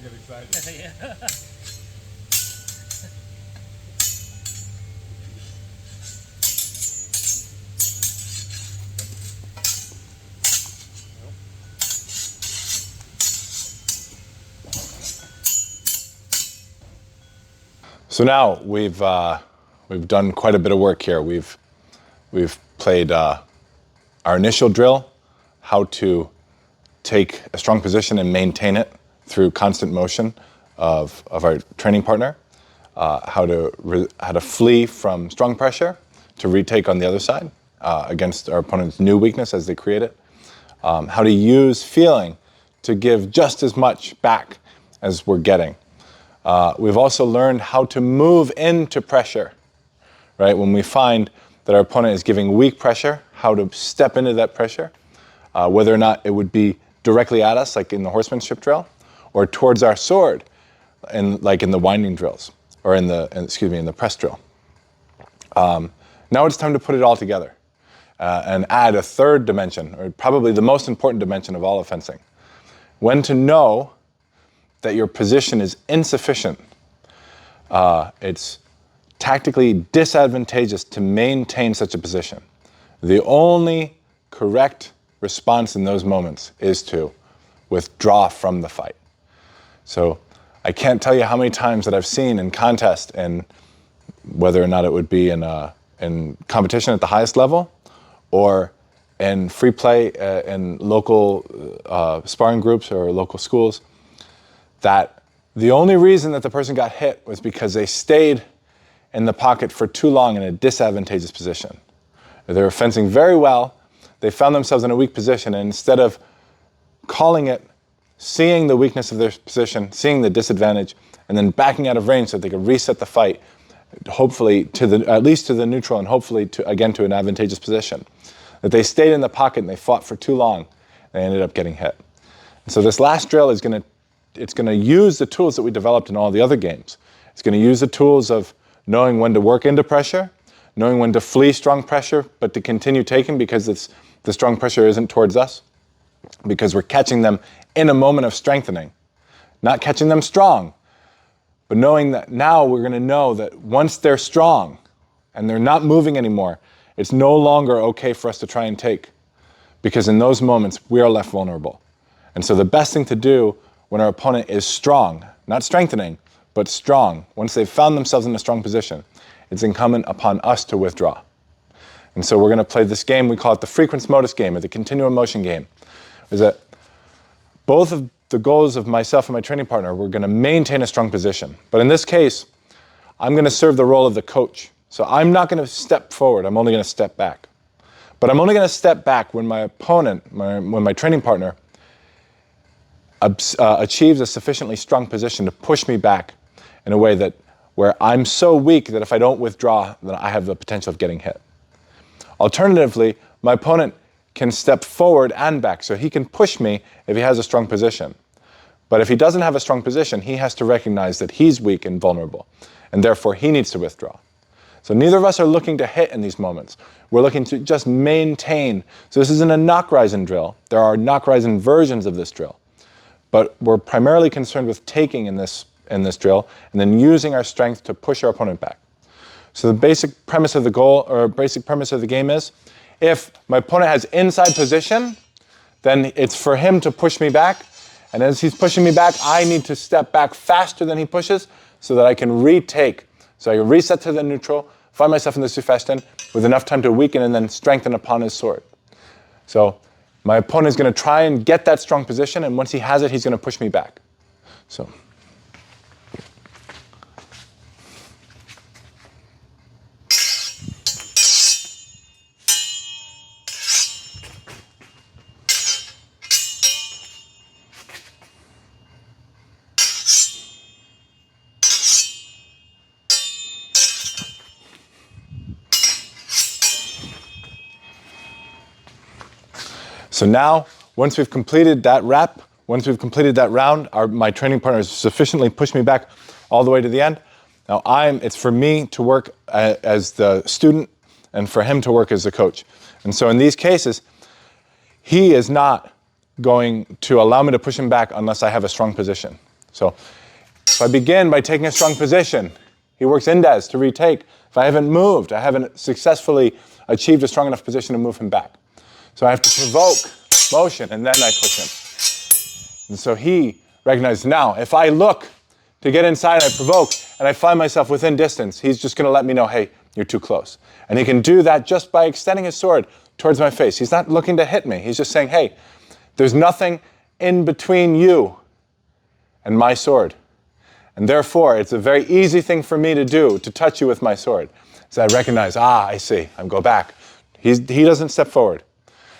get excited. Yeah. So now we've done quite a bit of work here. We've played our initial drill, how to take a strong position and maintain it through constant motion of our training partner, how to flee from strong pressure to retake on the other side against our opponent's new weakness as they create it, how to use feeling to give just as much back as we're getting. We've also learned how to move into pressure, right? When we find that our opponent is giving weak pressure, how to step into that pressure, whether or not it would be directly at us, like in the horsemanship drill, or towards our sword, like in the winding drills, or in the press drill. Now it's time to put it all together and add a third dimension, or probably the most important dimension of all of fencing. When to know that your position is insufficient. It's tactically disadvantageous to maintain such a position. The only correct response in those moments is to withdraw from the fight. So I can't tell you how many times that I've seen in contest, and whether or not it would be in competition at the highest level, or in free play in local sparring groups or local schools, that the only reason that the person got hit was because they stayed in the pocket for too long in a disadvantageous position. They were fencing very well, they found themselves in a weak position, and instead of calling it, seeing the weakness of their position, seeing the disadvantage, and then backing out of range so that they could reset the fight, hopefully at least to the neutral, and hopefully to an advantageous position, that they stayed in the pocket and they fought for too long, they ended up getting hit. And so this last drill is going to use the tools that we developed in all the other games. It's going to use the tools of knowing when to work into pressure, knowing when to flee strong pressure, but to continue taking because the strong pressure isn't towards us, because we're catching them in a moment of strengthening, not catching them strong, but knowing that now we're going to know that once they're strong and they're not moving anymore, it's no longer okay for us to try and take, because in those moments we are left vulnerable. And so the best thing to do when our opponent is strong, not strengthening, but strong, once they've found themselves in a strong position, it's incumbent upon us to withdraw. And so we're going to play this game, we call it the Frequens Motus game, or the continuum motion game. Is that both of the goals of myself and my training partner, we're going to maintain a strong position. But in this case, I'm going to serve the role of the coach. So I'm not going to step forward, I'm only going to step back. But I'm only going to step back when my opponent, when my training partner, achieves a sufficiently strong position to push me back in a way that where I'm so weak that if I don't withdraw, then I have the potential of getting hit. Alternatively, my opponent can step forward and back, so he can push me if he has a strong position. But if he doesn't have a strong position, he has to recognize that he's weak and vulnerable, and therefore he needs to withdraw. So neither of us are looking to hit in these moments. We're looking to just maintain. So this isn't a knock-rising drill. There are knock-rising versions of this drill. But we're primarily concerned with taking in this drill and then using our strength to push our opponent back. So the basic premise of the goal, or basic premise of the game is, if my opponent has inside position, then it's for him to push me back. And as he's pushing me back, I need to step back faster than he pushes so that I can retake. So I can reset to the neutral, find myself in the Sufechten with enough time to weaken and then strengthen upon his sword. So my opponent is going to try and get that strong position, and once he has it, he's going to push me back. So. So now, once we've completed that rep, once we've completed that round, my training partner has sufficiently pushed me back all the way to the end. Now it's for me to work as the student and for him to work as the coach. And so in these cases, he is not going to allow me to push him back unless I have a strong position. So if I begin by taking a strong position, he works indes to retake. If I haven't moved, I haven't successfully achieved a strong enough position to move him back. So I have to provoke motion, and then I push him. And so he recognizes, now, if I look to get inside, I provoke, and I find myself within distance, he's just going to let me know, hey, you're too close. And he can do that just by extending his sword towards my face. He's not looking to hit me. He's just saying, hey, there's nothing in between you and my sword. And therefore, it's a very easy thing for me to do, to touch you with my sword. So I recognize, I see, I go back. He doesn't step forward.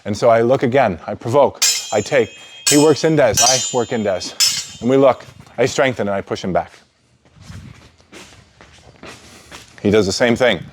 And so I look again, I provoke, I take. He works indes, I work indes. And we look, I strengthen and I push him back. He does the same thing.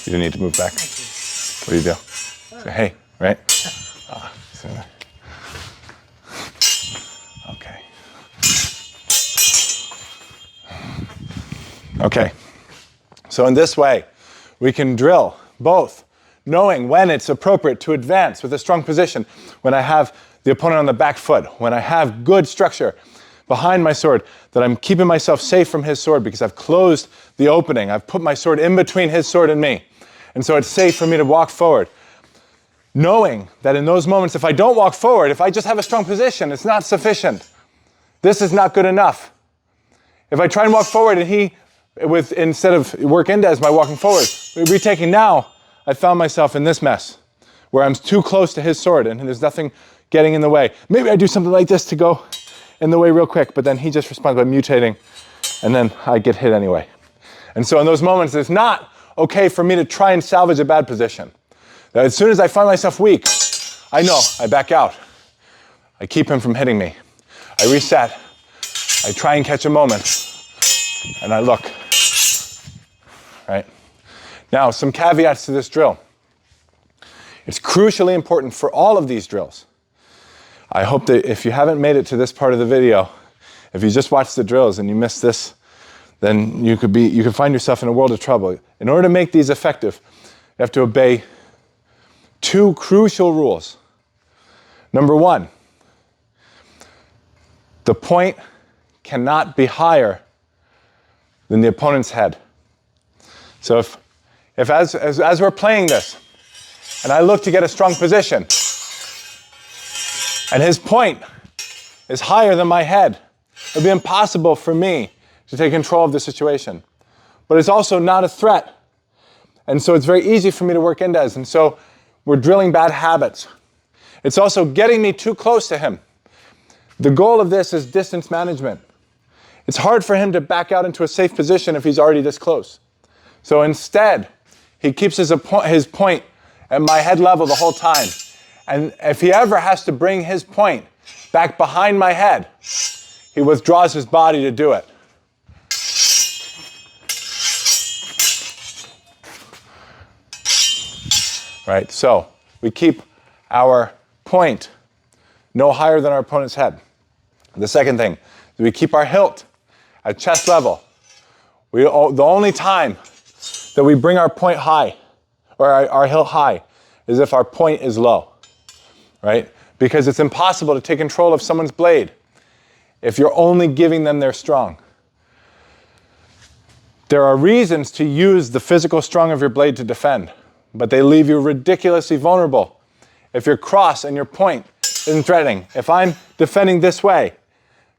You don't need to move back. What do you do? Say, hey, right? Okay. Okay. So in this way, we can drill both, knowing when it's appropriate to advance with a strong position, when I have the opponent on the back foot, when I have good structure behind my sword, that I'm keeping myself safe from his sword because I've closed the opening. I've put my sword in between his sword and me. And so it's safe for me to walk forward. Knowing that in those moments, if I don't walk forward, if I just have a strong position, it's not sufficient. This is not good enough. If I try and walk forward and instead of work indes by walking forward, retaking now, I found myself in this mess where I'm too close to his sword and there's nothing getting in the way. Maybe I do something like this to go in the way real quick, but then he just responds by mutating and then I get hit anyway. And so in those moments, it's not okay for me to try and salvage a bad position. As soon as I find myself weak, I know, I back out. I keep him from hitting me. I reset. I try and catch a moment. And I look. Right? Now, some caveats to this drill. It's crucially important for all of these drills. I hope that if you haven't made it to this part of the video, if you just watched the drills and you missed this, then you could find yourself in a world of trouble. In order to make these effective, you have to obey two crucial rules. Number one, the point cannot be higher than the opponent's head. So if as we're playing this, and I look to get a strong position, and his point is higher than my head, it would be impossible for me to take control of the situation. But it's also not a threat. And so it's very easy for me to work indes. And so we're drilling bad habits. It's also getting me too close to him. The goal of this is distance management. It's hard for him to back out into a safe position if he's already this close. So instead, he keeps his point at my head level the whole time. And if he ever has to bring his point back behind my head, he withdraws his body to do it. Right, so we keep our point no higher than our opponent's head. The second thing is we keep our hilt at chest level. The only time that we bring our point high, or our hilt high, is if our point is low, right? Because it's impossible to take control of someone's blade if you're only giving them their strong. There are reasons to use the physical strong of your blade to defend, but they leave you ridiculously vulnerable if your cross and your point isn't threatening. If I'm defending this way,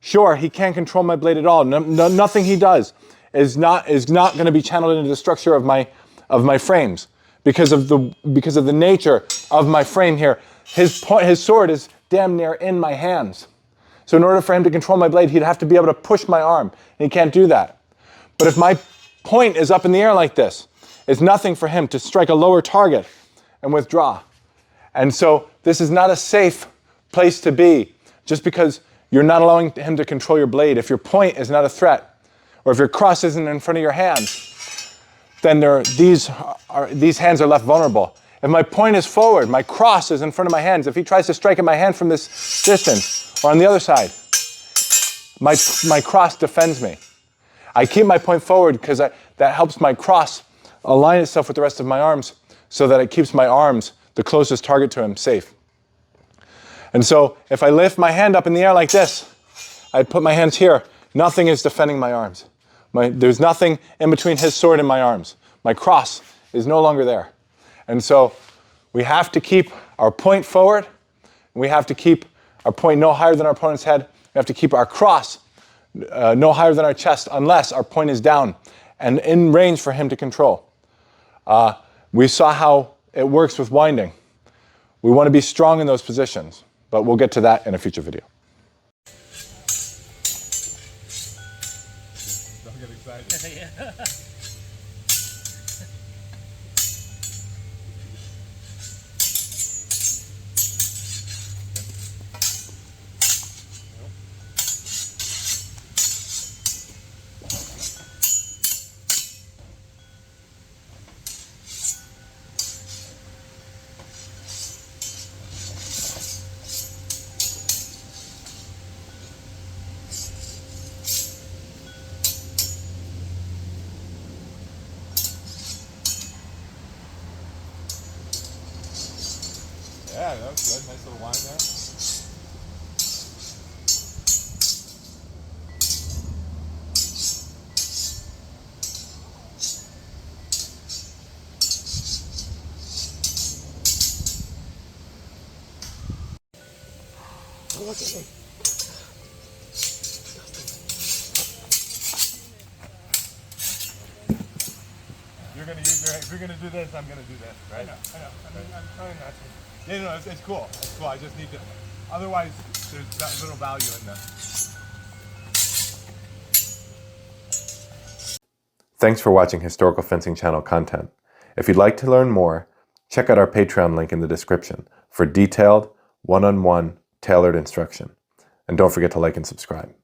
sure, he can't control my blade at all. Nothing he does is not going to be channeled into the structure of my frames because of the nature of my frame here. His sword is damn near in my hands. So in order for him to control my blade, he'd have to be able to push my arm, and he can't do that. But if my point is up in the air like this, it's nothing for him to strike a lower target and withdraw. And so this is not a safe place to be just because you're not allowing him to control your blade. If your point is not a threat, or if your cross isn't in front of your hands, then these hands are left vulnerable. If my point is forward, my cross is in front of my hands. If he tries to strike at my hand from this distance, or on the other side, my cross defends me. I keep my point forward because that helps my cross align itself with the rest of my arms so that it keeps my arms, the closest target to him, safe. And so if I lift my hand up in the air like this, I put my hands here, nothing is defending my arms. There's nothing in between his sword and my arms. My cross is no longer there. And so we have to keep our point forward. We have to keep our point no higher than our opponent's head. We have to keep our cross no higher than our chest unless our point is down and in range for him to control. We saw how it works with winding. We want to be strong in those positions, but we'll get to that in a future video. Don't get excited. Yeah. Yeah, that was good. Nice little wine there. Oh, look at me. You're gonna use your. If you're gonna do this, I'm gonna do this, right? I know. I mean, I'm trying not to. Yeah, no, it's cool. It's cool. I just need to. Otherwise, there's that little value in this. Thanks for watching Historical Fencing Channel content. If you'd like to learn more, check out our Patreon link in the description for detailed, one-on-one, tailored instruction. And don't forget to like and subscribe.